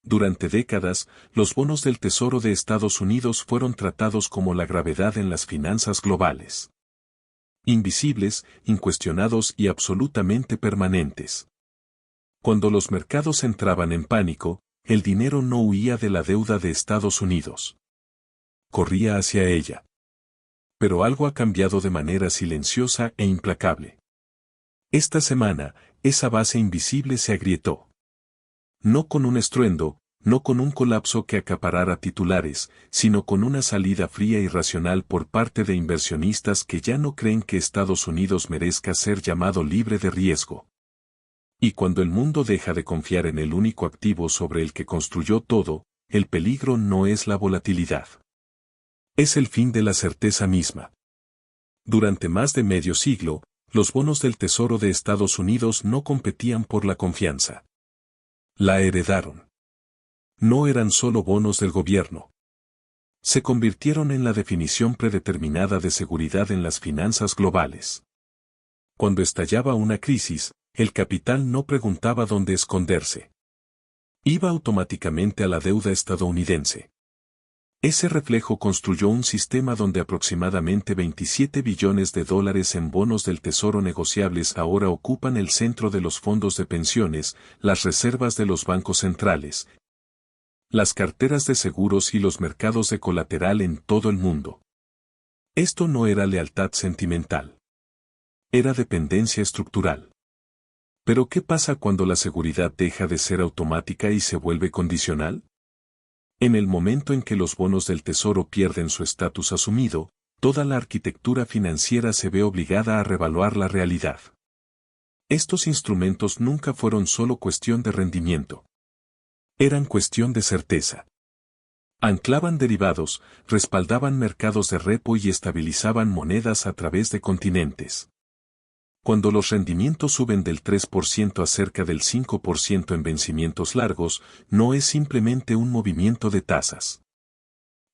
Durante décadas, los bonos del Tesoro de Estados Unidos fueron tratados como la gravedad en las finanzas globales. Invisibles, incuestionados y absolutamente permanentes. Cuando los mercados entraban en pánico, el dinero no huía de la deuda de Estados Unidos. Corría hacia ella. Pero algo ha cambiado de manera silenciosa e implacable. Esta semana, esa base invisible se agrietó. No con un estruendo, no con un colapso que acaparara titulares, sino con una salida fría y racional por parte de inversionistas que ya no creen que Estados Unidos merezca ser llamado libre de riesgo. Y cuando el mundo deja de confiar en el único activo sobre el que construyó todo, el peligro no es la volatilidad. Es el fin de la certeza misma. Durante más de medio siglo, los bonos del Tesoro de Estados Unidos no competían por la confianza. La heredaron. No eran solo bonos del gobierno. Se convirtieron en la definición predeterminada de seguridad en las finanzas globales. Cuando estallaba una crisis, el capital no preguntaba dónde esconderse. Iba automáticamente a la deuda estadounidense. Ese reflejo construyó un sistema donde aproximadamente 27 billones de dólares en bonos del Tesoro negociables ahora ocupan el centro de los fondos de pensiones, las reservas de los bancos centrales, las carteras de seguros y los mercados de colateral en todo el mundo. Esto no era lealtad sentimental. Era dependencia estructural. Pero ¿qué pasa cuando la seguridad deja de ser automática y se vuelve condicional? En el momento en que los bonos del Tesoro pierden su estatus asumido, toda la arquitectura financiera se ve obligada a revaluar la realidad. Estos instrumentos nunca fueron solo cuestión de rendimiento. Eran cuestión de certeza. Anclaban derivados, respaldaban mercados de repo y estabilizaban monedas a través de continentes. Cuando los rendimientos suben del 3% a cerca del 5% en vencimientos largos, no es simplemente un movimiento de tasas.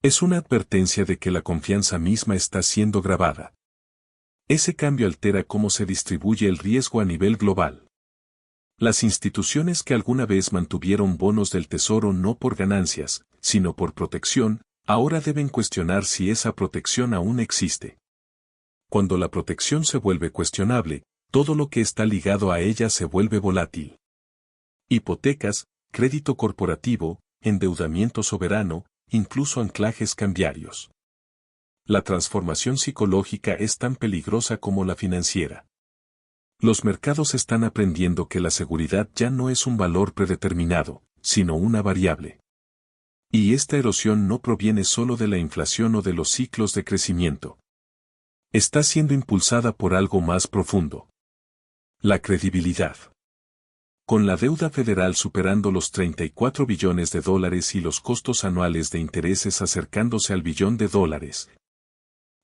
Es una advertencia de que la confianza misma está siendo grabada. Ese cambio altera cómo se distribuye el riesgo a nivel global. Las instituciones que alguna vez mantuvieron bonos del Tesoro no por ganancias, sino por protección, ahora deben cuestionar si esa protección aún existe. Cuando la protección se vuelve cuestionable, todo lo que está ligado a ella se vuelve volátil. Hipotecas, crédito corporativo, endeudamiento soberano, incluso anclajes cambiarios. La transformación psicológica es tan peligrosa como la financiera. Los mercados están aprendiendo que la seguridad ya no es un valor predeterminado, sino una variable. Y esta erosión no proviene solo de la inflación o de los ciclos de crecimiento. Está siendo impulsada por algo más profundo. La credibilidad. Con la deuda federal superando los 34 billones de dólares y los costos anuales de intereses acercándose al billón de dólares,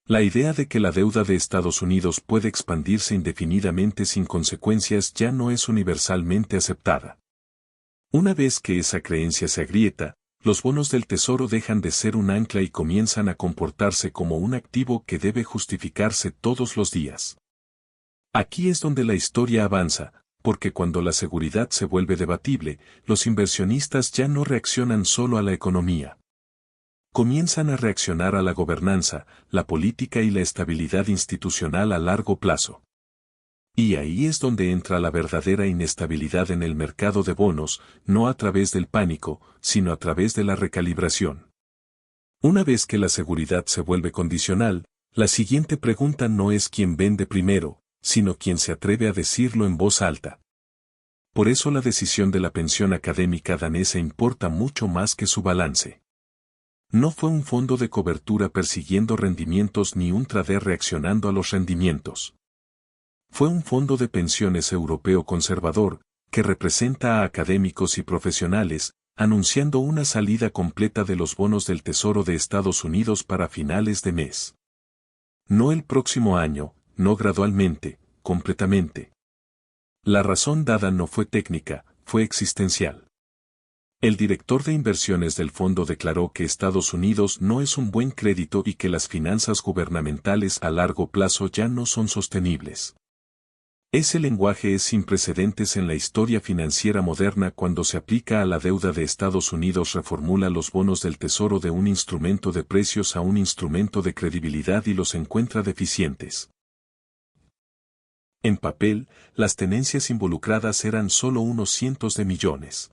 la idea de que la deuda de Estados Unidos puede expandirse indefinidamente sin consecuencias ya no es universalmente aceptada. Una vez que esa creencia se agrieta, los bonos del Tesoro dejan de ser un ancla y comienzan a comportarse como un activo que debe justificarse todos los días. Aquí es donde la historia avanza, porque cuando la seguridad se vuelve debatible, los inversionistas ya no reaccionan solo a la economía. Comienzan a reaccionar a la gobernanza, la política y la estabilidad institucional a largo plazo. Y ahí es donde entra la verdadera inestabilidad en el mercado de bonos, no a través del pánico, sino a través de la recalibración. Una vez que la seguridad se vuelve condicional, la siguiente pregunta no es quién vende primero, sino quién se atreve a decirlo en voz alta. Por eso la decisión de la pensión académica danesa importa mucho más que su balance. No fue un fondo de cobertura persiguiendo rendimientos ni un trader reaccionando a los rendimientos. Fue un fondo de pensiones europeo conservador, que representa a académicos y profesionales, anunciando una salida completa de los bonos del Tesoro de Estados Unidos para finales de mes. No el próximo año, no gradualmente, completamente. La razón dada no fue técnica, fue existencial. El director de inversiones del fondo declaró que Estados Unidos no es un buen crédito y que las finanzas gubernamentales a largo plazo ya no son sostenibles. Ese lenguaje es sin precedentes en la historia financiera moderna. Cuando se aplica a la deuda de Estados Unidos, reformula los bonos del Tesoro de un instrumento de precios a un instrumento de credibilidad y los encuentra deficientes. En papel, las tenencias involucradas eran solo unos cientos de millones.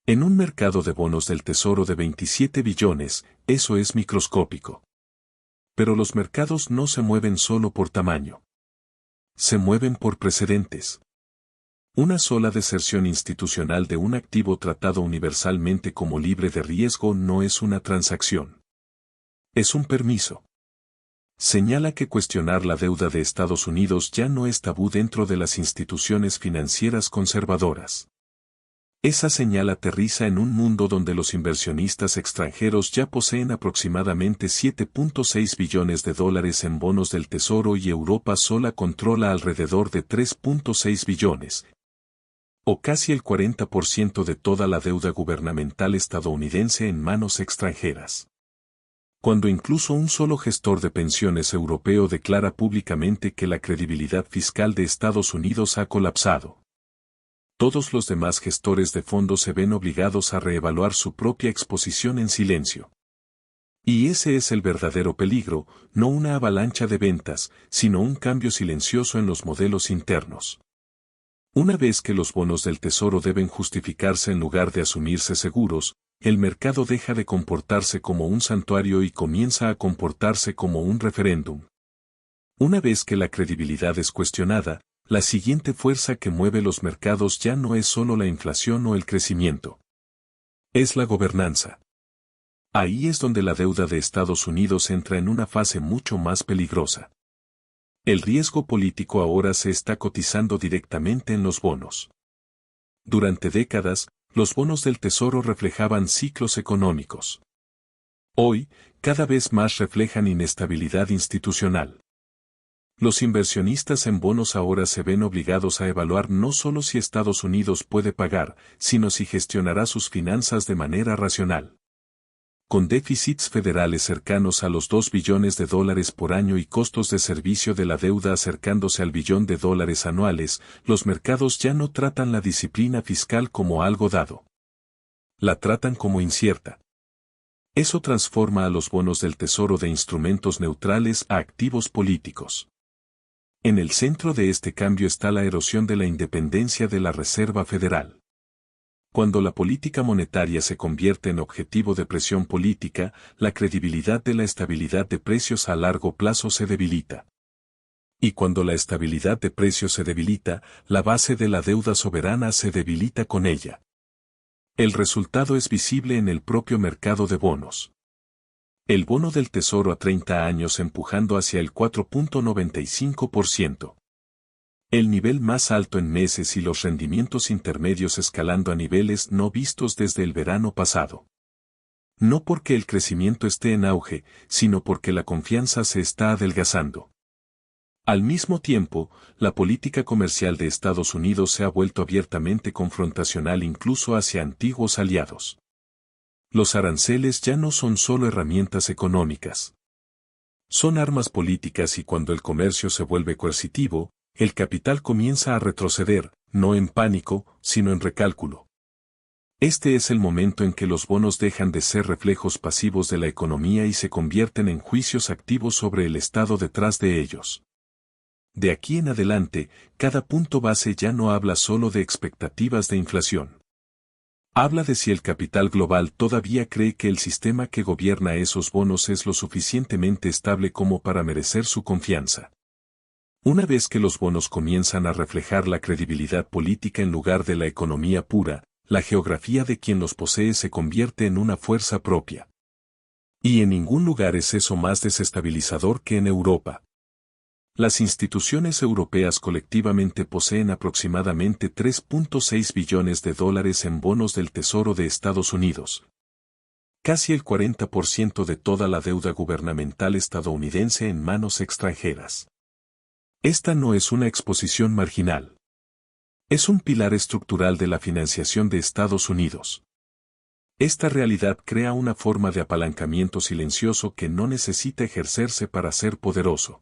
En un mercado de bonos del Tesoro de 27 billones, eso es microscópico. Pero los mercados no se mueven solo por tamaño. Se mueven por precedentes. Una sola deserción institucional de un activo tratado universalmente como libre de riesgo no es una transacción. Es un permiso. Señala que cuestionar la deuda de Estados Unidos ya no es tabú dentro de las instituciones financieras conservadoras. Esa señal aterriza en un mundo donde los inversionistas extranjeros ya poseen aproximadamente 7.6 billones de dólares en bonos del Tesoro y Europa sola controla alrededor de 3.6 billones, o casi el 40% de toda la deuda gubernamental estadounidense en manos extranjeras. Cuando incluso un solo gestor de pensiones europeo declara públicamente que la credibilidad fiscal de Estados Unidos ha colapsado, todos los demás gestores de fondos se ven obligados a reevaluar su propia exposición en silencio. Y ese es el verdadero peligro, no una avalancha de ventas, sino un cambio silencioso en los modelos internos. Una vez que los bonos del Tesoro deben justificarse en lugar de asumirse seguros, el mercado deja de comportarse como un santuario y comienza a comportarse como un referéndum. Una vez que la credibilidad es cuestionada, la siguiente fuerza que mueve los mercados ya no es solo la inflación o el crecimiento. Es la gobernanza. Ahí es donde la deuda de Estados Unidos entra en una fase mucho más peligrosa. El riesgo político ahora se está cotizando directamente en los bonos. Durante décadas, los bonos del Tesoro reflejaban ciclos económicos. Hoy, cada vez más reflejan inestabilidad institucional. Los inversionistas en bonos ahora se ven obligados a evaluar no solo si Estados Unidos puede pagar, sino si gestionará sus finanzas de manera racional. Con déficits federales cercanos a los 2 billones de dólares por año y costos de servicio de la deuda acercándose al billón de dólares anuales, los mercados ya no tratan la disciplina fiscal como algo dado. La tratan como incierta. Eso transforma a los bonos del Tesoro de instrumentos neutrales a activos políticos. En el centro de este cambio está la erosión de la independencia de la Reserva Federal. Cuando la política monetaria se convierte en objetivo de presión política, la credibilidad de la estabilidad de precios a largo plazo se debilita. Y cuando la estabilidad de precios se debilita, la base de la deuda soberana se debilita con ella. El resultado es visible en el propio mercado de bonos. El bono del Tesoro a 30 años empujando hacia el 4.95%. El nivel más alto en meses y los rendimientos intermedios escalando a niveles no vistos desde el verano pasado. No porque el crecimiento esté en auge, sino porque la confianza se está adelgazando. Al mismo tiempo, la política comercial de Estados Unidos se ha vuelto abiertamente confrontacional incluso hacia antiguos aliados. Los aranceles ya no son solo herramientas económicas. Son armas políticas y cuando el comercio se vuelve coercitivo, el capital comienza a retroceder, no en pánico, sino en recálculo. Este es el momento en que los bonos dejan de ser reflejos pasivos de la economía y se convierten en juicios activos sobre el Estado detrás de ellos. De aquí en adelante, cada punto base ya no habla solo de expectativas de inflación. Habla de si el capital global todavía cree que el sistema que gobierna esos bonos es lo suficientemente estable como para merecer su confianza. Una vez que los bonos comienzan a reflejar la credibilidad política en lugar de la economía pura, la geografía de quien los posee se convierte en una fuerza propia. Y en ningún lugar es eso más desestabilizador que en Europa. Las instituciones europeas colectivamente poseen aproximadamente 3.6 billones de dólares en bonos del Tesoro de Estados Unidos. Casi el 40% de toda la deuda gubernamental estadounidense en manos extranjeras. Esta no es una exposición marginal. Es un pilar estructural de la financiación de Estados Unidos. Esta realidad crea una forma de apalancamiento silencioso que no necesita ejercerse para ser poderoso.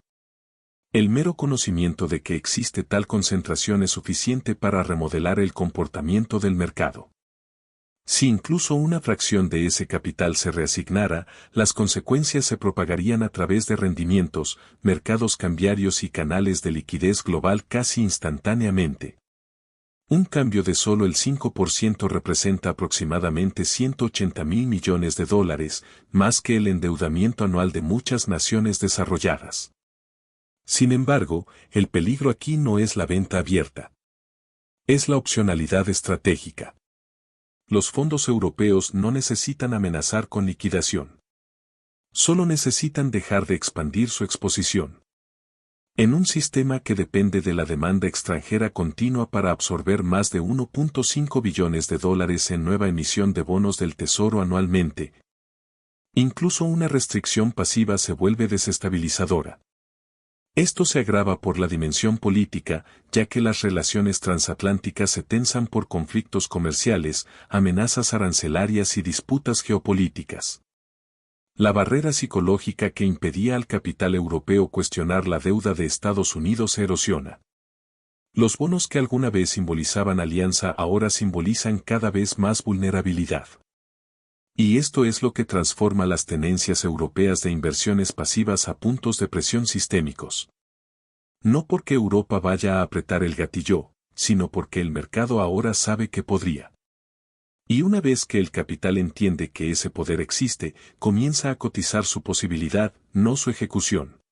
El mero conocimiento de que existe tal concentración es suficiente para remodelar el comportamiento del mercado. Si incluso una fracción de ese capital se reasignara, las consecuencias se propagarían a través de rendimientos, mercados cambiarios y canales de liquidez global casi instantáneamente. Un cambio de solo el 5% representa aproximadamente 180.000 millones de dólares, más que el endeudamiento anual de muchas naciones desarrolladas. Sin embargo, el peligro aquí no es la venta abierta. Es la opcionalidad estratégica. Los fondos europeos no necesitan amenazar con liquidación. Solo necesitan dejar de expandir su exposición. En un sistema que depende de la demanda extranjera continua para absorber más de 1.5 billones de dólares en nueva emisión de bonos del Tesoro anualmente, incluso una restricción pasiva se vuelve desestabilizadora. Esto se agrava por la dimensión política, ya que las relaciones transatlánticas se tensan por conflictos comerciales, amenazas arancelarias y disputas geopolíticas. La barrera psicológica que impedía al capital europeo cuestionar la deuda de Estados Unidos se erosiona. Los bonos que alguna vez simbolizaban alianza ahora simbolizan cada vez más vulnerabilidad. Y esto es lo que transforma las tenencias europeas de inversiones pasivas a puntos de presión sistémicos. No porque Europa vaya a apretar el gatillo, sino porque el mercado ahora sabe que podría. Y una vez que el capital entiende que ese poder existe, comienza a cotizar su posibilidad, no su ejecución.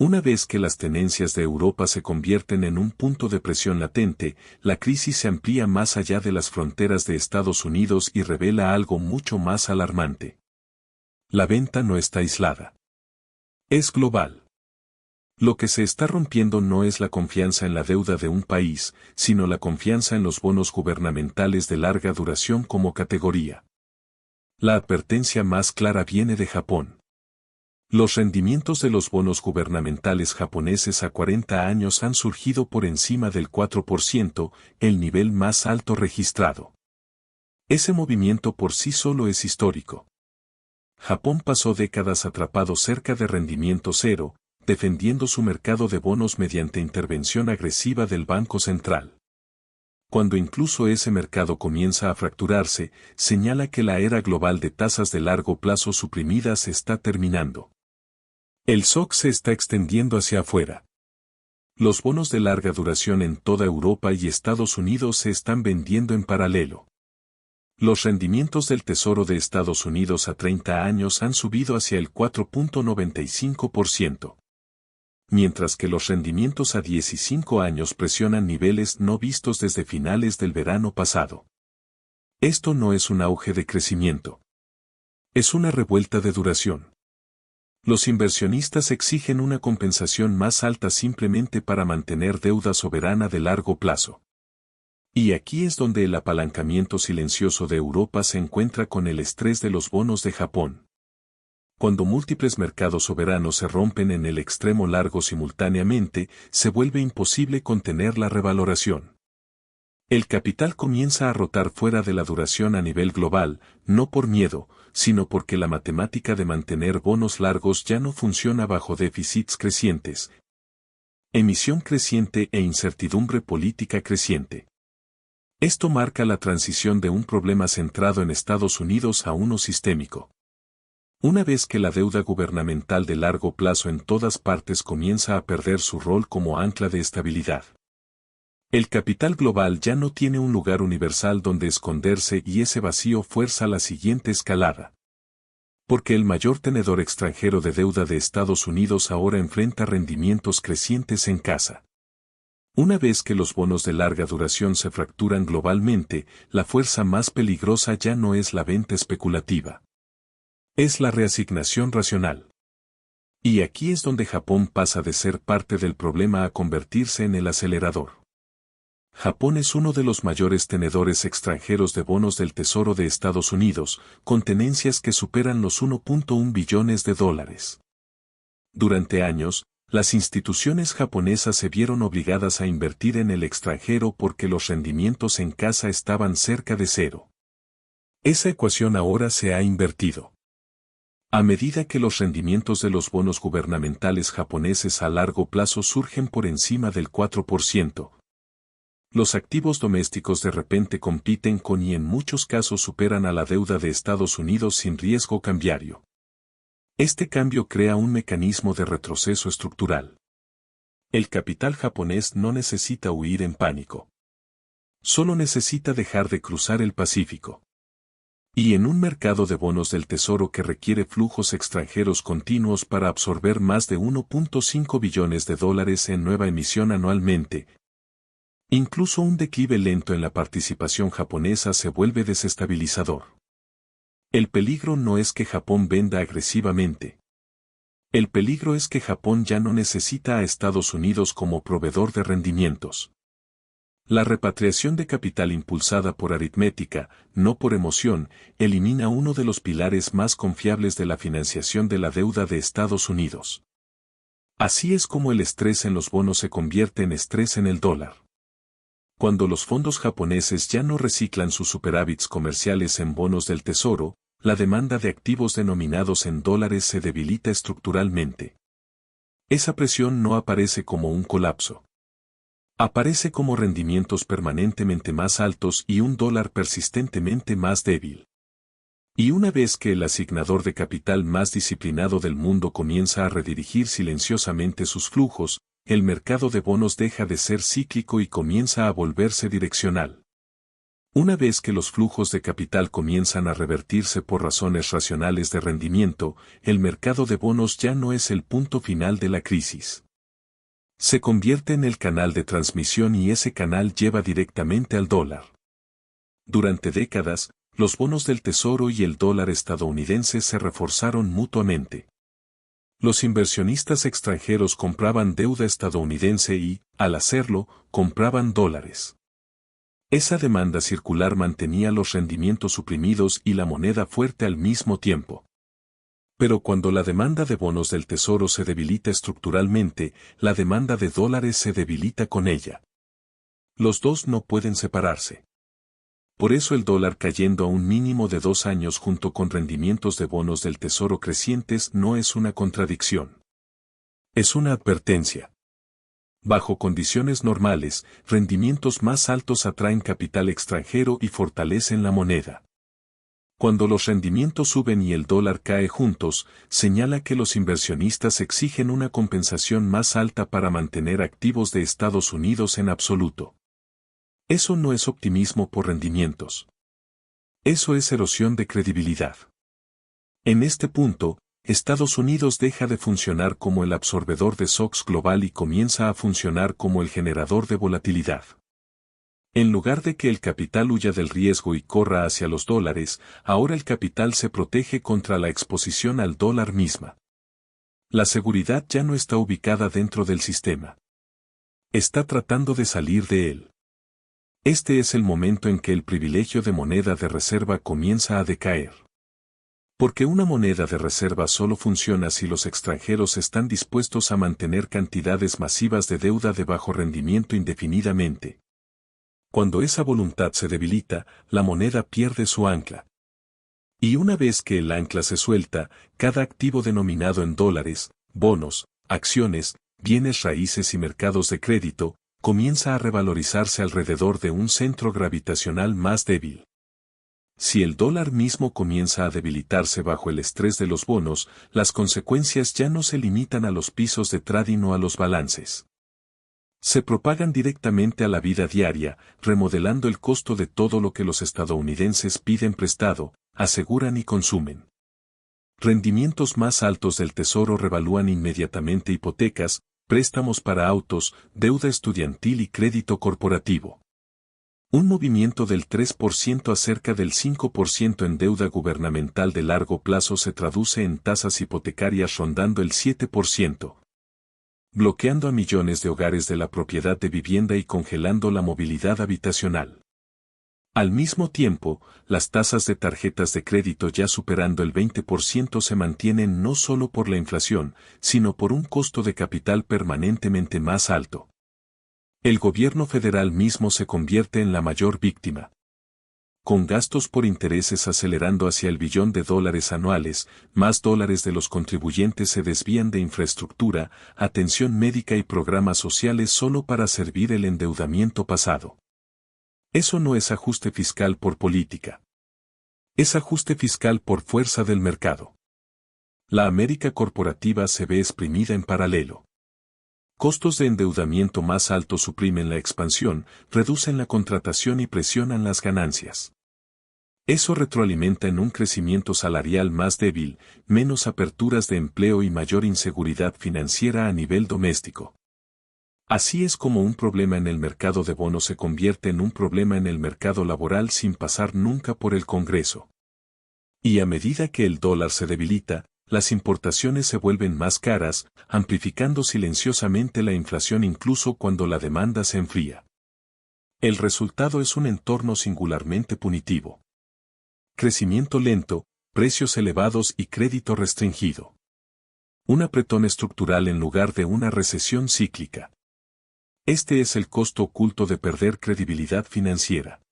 Una vez que las tenencias de Europa se convierten en un punto de presión latente, la crisis se amplía más allá de las fronteras de Estados Unidos y revela algo mucho más alarmante. La venta no está aislada. Es global. Lo que se está rompiendo no es la confianza en la deuda de un país, sino la confianza en los bonos gubernamentales de larga duración como categoría. La advertencia más clara viene de Japón. Los rendimientos de los bonos gubernamentales japoneses a 40 años han surgido por encima del 4%, el nivel más alto registrado. Ese movimiento por sí solo es histórico. Japón pasó décadas atrapado cerca de rendimiento cero, defendiendo su mercado de bonos mediante intervención agresiva del Banco Central. Cuando incluso ese mercado comienza a fracturarse, señala que la era global de tasas de largo plazo suprimidas está terminando. El shock se está extendiendo hacia afuera. Los bonos de larga duración en toda Europa y Estados Unidos se están vendiendo en paralelo. Los rendimientos del Tesoro de Estados Unidos a 30 años han subido hacia el 4.95%. Mientras que los rendimientos a 15 años presionan niveles no vistos desde finales del verano pasado. Esto no es un auge de crecimiento. Es una revuelta de duración. Los inversionistas exigen una compensación más alta simplemente para mantener deuda soberana de largo plazo. Y aquí es donde el apalancamiento silencioso de Europa se encuentra con el estrés de los bonos de Japón. Cuando múltiples mercados soberanos se rompen en el extremo largo simultáneamente, se vuelve imposible contener la revaloración. El capital comienza a rotar fuera de la duración a nivel global, no por miedo, sino porque la matemática de mantener bonos largos ya no funciona bajo déficits crecientes, emisión creciente e incertidumbre política creciente. Esto marca la transición de un problema centrado en Estados Unidos a uno sistémico. Una vez que la deuda gubernamental de largo plazo en todas partes comienza a perder su rol como ancla de estabilidad. El capital global ya no tiene un lugar universal donde esconderse y ese vacío fuerza la siguiente escalada. Porque el mayor tenedor extranjero de deuda de Estados Unidos ahora enfrenta rendimientos crecientes en casa. Una vez que los bonos de larga duración se fracturan globalmente, la fuerza más peligrosa ya no es la venta especulativa. Es la reasignación racional. Y aquí es donde Japón pasa de ser parte del problema a convertirse en el acelerador. Japón es uno de los mayores tenedores extranjeros de bonos del Tesoro de Estados Unidos, con tenencias que superan los 1.1 billones de dólares. Durante años, las instituciones japonesas se vieron obligadas a invertir en el extranjero porque los rendimientos en casa estaban cerca de cero. Esa ecuación ahora se ha invertido. A medida que los rendimientos de los bonos gubernamentales japoneses a largo plazo surgen por encima del 4%, los activos domésticos de repente compiten con y en muchos casos superan a la deuda de Estados Unidos sin riesgo cambiario. Este cambio crea un mecanismo de retroceso estructural. El capital japonés no necesita huir en pánico. Solo necesita dejar de cruzar el Pacífico. Y en un mercado de bonos del tesoro que requiere flujos extranjeros continuos para absorber más de 1.5 billones de dólares en nueva emisión anualmente, incluso un declive lento en la participación japonesa se vuelve desestabilizador. El peligro no es que Japón venda agresivamente. El peligro es que Japón ya no necesita a Estados Unidos como proveedor de rendimientos. La repatriación de capital impulsada por aritmética, no por emoción, elimina uno de los pilares más confiables de la financiación de la deuda de Estados Unidos. Así es como el estrés en los bonos se convierte en estrés en el dólar. Cuando los fondos japoneses ya no reciclan sus superávits comerciales en bonos del tesoro, la demanda de activos denominados en dólares se debilita estructuralmente. Esa presión no aparece como un colapso. Aparece como rendimientos permanentemente más altos y un dólar persistentemente más débil. Y una vez que el asignador de capital más disciplinado del mundo comienza a redirigir silenciosamente sus flujos, el mercado de bonos deja de ser cíclico y comienza a volverse direccional. Una vez que los flujos de capital comienzan a revertirse por razones racionales de rendimiento, el mercado de bonos ya no es el punto final de la crisis. Se convierte en el canal de transmisión y ese canal lleva directamente al dólar. Durante décadas, los bonos del tesoro y el dólar estadounidense se reforzaron mutuamente. Los inversionistas extranjeros compraban deuda estadounidense y, al hacerlo, compraban dólares. Esa demanda circular mantenía los rendimientos suprimidos y la moneda fuerte al mismo tiempo. Pero cuando la demanda de bonos del tesoro se debilita estructuralmente, la demanda de dólares se debilita con ella. Los dos no pueden separarse. Por eso el dólar cayendo a un mínimo de 2 años junto con rendimientos de bonos del tesoro crecientes no es una contradicción. Es una advertencia. Bajo condiciones normales, rendimientos más altos atraen capital extranjero y fortalecen la moneda. Cuando los rendimientos suben y el dólar cae juntos, señala que los inversionistas exigen una compensación más alta para mantener activos de Estados Unidos en absoluto. Eso no es optimismo por rendimientos. Eso es erosión de credibilidad. En este punto, Estados Unidos deja de funcionar como el absorbedor de shocks global y comienza a funcionar como el generador de volatilidad. En lugar de que el capital huya del riesgo y corra hacia los dólares, ahora el capital se protege contra la exposición al dólar misma. La seguridad ya no está ubicada dentro del sistema. Está tratando de salir de él. Este es el momento en que el privilegio de moneda de reserva comienza a decaer. Porque una moneda de reserva solo funciona si los extranjeros están dispuestos a mantener cantidades masivas de deuda de bajo rendimiento indefinidamente. Cuando esa voluntad se debilita, la moneda pierde su ancla. Y una vez que el ancla se suelta, cada activo denominado en dólares, bonos, acciones, bienes raíces y mercados de crédito, comienza a revalorizarse alrededor de un centro gravitacional más débil. Si el dólar mismo comienza a debilitarse bajo el estrés de los bonos, las consecuencias ya no se limitan a los pisos de trading o a los balances. Se propagan directamente a la vida diaria, remodelando el costo de todo lo que los estadounidenses piden prestado, aseguran y consumen. Rendimientos más altos del tesoro revalúan inmediatamente hipotecas, préstamos para autos, deuda estudiantil y crédito corporativo. Un movimiento del 3% a cerca del 5% en deuda gubernamental de largo plazo se traduce en tasas hipotecarias rondando el 7%. Bloqueando a millones de hogares de la propiedad de vivienda y congelando la movilidad habitacional. Al mismo tiempo, las tasas de tarjetas de crédito ya superando el 20% se mantienen no solo por la inflación, sino por un costo de capital permanentemente más alto. El gobierno federal mismo se convierte en la mayor víctima. con gastos por intereses acelerando hacia el billón de dólares anuales, más dólares de los contribuyentes se desvían de infraestructura, atención médica y programas sociales solo para servir el endeudamiento pasado. Eso no es ajuste fiscal por política. Es ajuste fiscal por fuerza del mercado. La América corporativa se ve exprimida en paralelo. Costos de endeudamiento más altos suprimen la expansión, reducen la contratación y presionan las ganancias. Eso retroalimenta en un crecimiento salarial más débil, menos aperturas de empleo y mayor inseguridad financiera a nivel doméstico. Así es como un problema en el mercado de bonos se convierte en un problema en el mercado laboral sin pasar nunca por el Congreso. Y a medida que el dólar se debilita, las importaciones se vuelven más caras, amplificando silenciosamente la inflación incluso cuando la demanda se enfría. El resultado es un entorno singularmente punitivo. Crecimiento lento, precios elevados y crédito restringido. Un apretón estructural en lugar de una recesión cíclica. Este es el costo oculto de perder credibilidad financiera.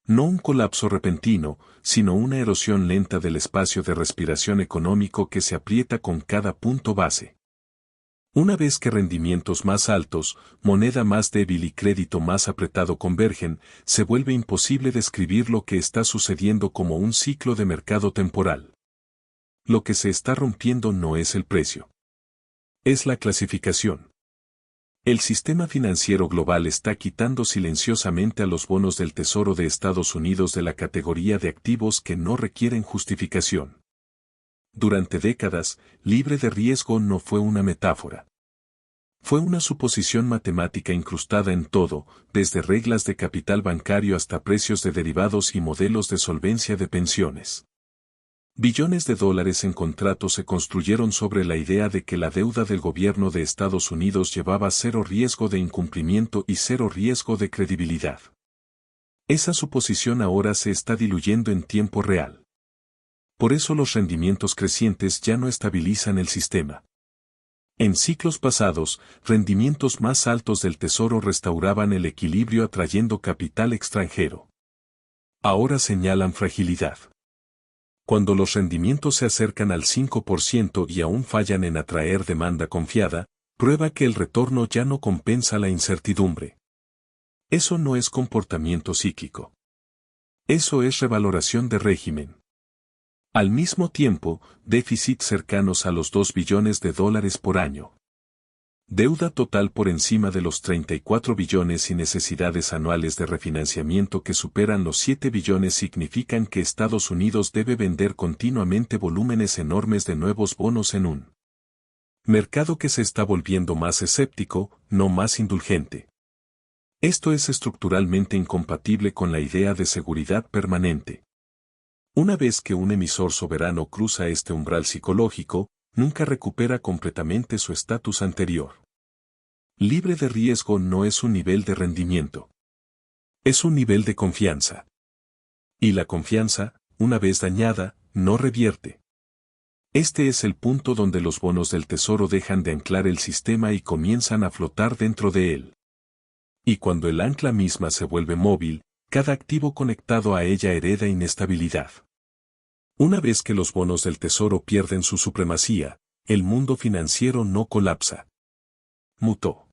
No un colapso repentino, sino una erosión lenta del espacio de respiración económico que se aprieta con cada punto base. Una vez que rendimientos más altos, moneda más débil y crédito más apretado convergen, se vuelve imposible describir lo que está sucediendo como un ciclo de mercado temporal. Lo que se está rompiendo no es el precio. Es la clasificación. El sistema financiero global está quitando silenciosamente a los bonos del Tesoro de Estados Unidos de la categoría de activos que no requieren justificación. Durante décadas, libre de riesgo no fue una metáfora. Fue una suposición matemática incrustada en todo, desde reglas de capital bancario hasta precios de derivados y modelos de solvencia de pensiones. Billones de dólares en contratos se construyeron sobre la idea de que la deuda del gobierno de Estados Unidos llevaba cero riesgo de incumplimiento y cero riesgo de credibilidad. Esa suposición ahora se está diluyendo en tiempo real. Por eso los rendimientos crecientes ya no estabilizan el sistema. En ciclos pasados, rendimientos más altos del Tesoro restauraban el equilibrio atrayendo capital extranjero. Ahora señalan fragilidad. Cuando los rendimientos se acercan al 5% y aún fallan en atraer demanda confiada, prueba que el retorno ya no compensa la incertidumbre. Eso no es comportamiento cíclico. Eso es revaloración de régimen. Al mismo tiempo, déficits cercanos a los 2 billones de dólares por año. Deuda total por encima de los 34 billones y necesidades anuales de refinanciamiento que superan los 7 billones significan que Estados Unidos debe vender continuamente volúmenes enormes de nuevos bonos en un mercado que se está volviendo más escéptico, no más indulgente. Esto es estructuralmente incompatible con la idea de seguridad permanente. Una vez que un emisor soberano cruza este umbral psicológico, nunca recupera completamente su estatus anterior. Libre de riesgo no es un nivel de rendimiento. Es un nivel de confianza. Y la confianza, una vez dañada, no revierte. Este es el punto donde los bonos del Tesoro dejan de anclar el sistema y comienzan a flotar dentro de él. Y cuando el ancla misma se vuelve móvil, cada activo conectado a ella hereda inestabilidad. Una vez que los bonos del Tesoro pierden su supremacía, el mundo financiero no colapsa. Mutó.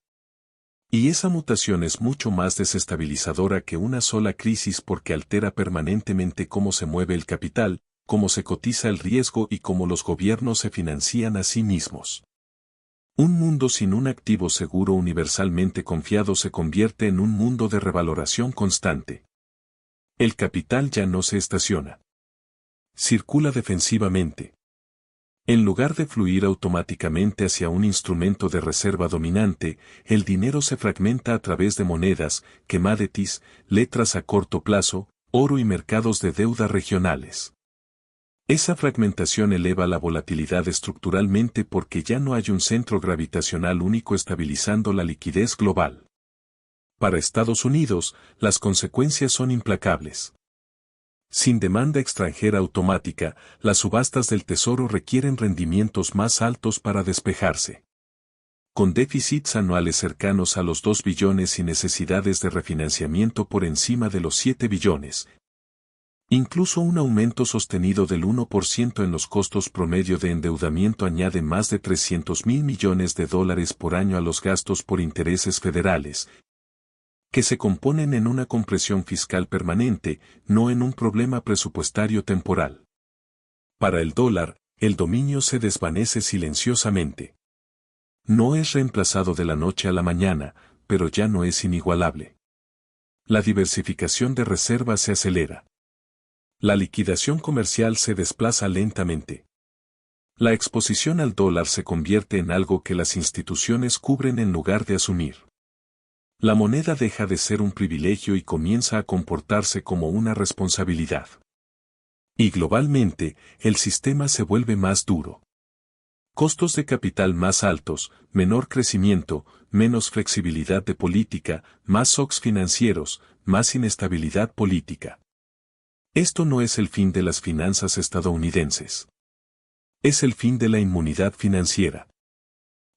Y esa mutación es mucho más desestabilizadora que una sola crisis porque altera permanentemente cómo se mueve el capital, cómo se cotiza el riesgo y cómo los gobiernos se financian a sí mismos. Un mundo sin un activo seguro universalmente confiado se convierte en un mundo de revaloración constante. El capital ya no se estaciona. Circula defensivamente. En lugar de fluir automáticamente hacia un instrumento de reserva dominante, el dinero se fragmenta a través de monedas, commodities, letras a corto plazo, oro y mercados de deuda regionales. Esa fragmentación eleva la volatilidad estructuralmente porque ya no hay un centro gravitacional único estabilizando la liquidez global. Para Estados Unidos, las consecuencias son implacables. Sin demanda extranjera automática, las subastas del Tesoro requieren rendimientos más altos para despejarse. Con déficits anuales cercanos a los 2 billones y necesidades de refinanciamiento por encima de los 7 billones, Incluso un aumento sostenido del 1% en los costos promedio de endeudamiento añade más de 300.000 millones de dólares por año a los gastos por intereses federales, que se componen en una compresión fiscal permanente, no en un problema presupuestario temporal. Para el dólar, el dominio se desvanece silenciosamente. No es reemplazado de la noche a la mañana, pero ya no es inigualable. La diversificación de reservas se acelera. La liquidación comercial se desplaza lentamente. La exposición al dólar se convierte en algo que las instituciones cubren en lugar de asumir. La moneda deja de ser un privilegio y comienza a comportarse como una responsabilidad. Y globalmente, el sistema se vuelve más duro. Costos de capital más altos, menor crecimiento, menos flexibilidad de política, más shocks financieros, más inestabilidad política. Esto no es el fin de las finanzas estadounidenses. Es el fin de la inmunidad financiera.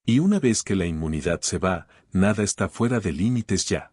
Y una vez que la inmunidad se va, nada está fuera de límites ya.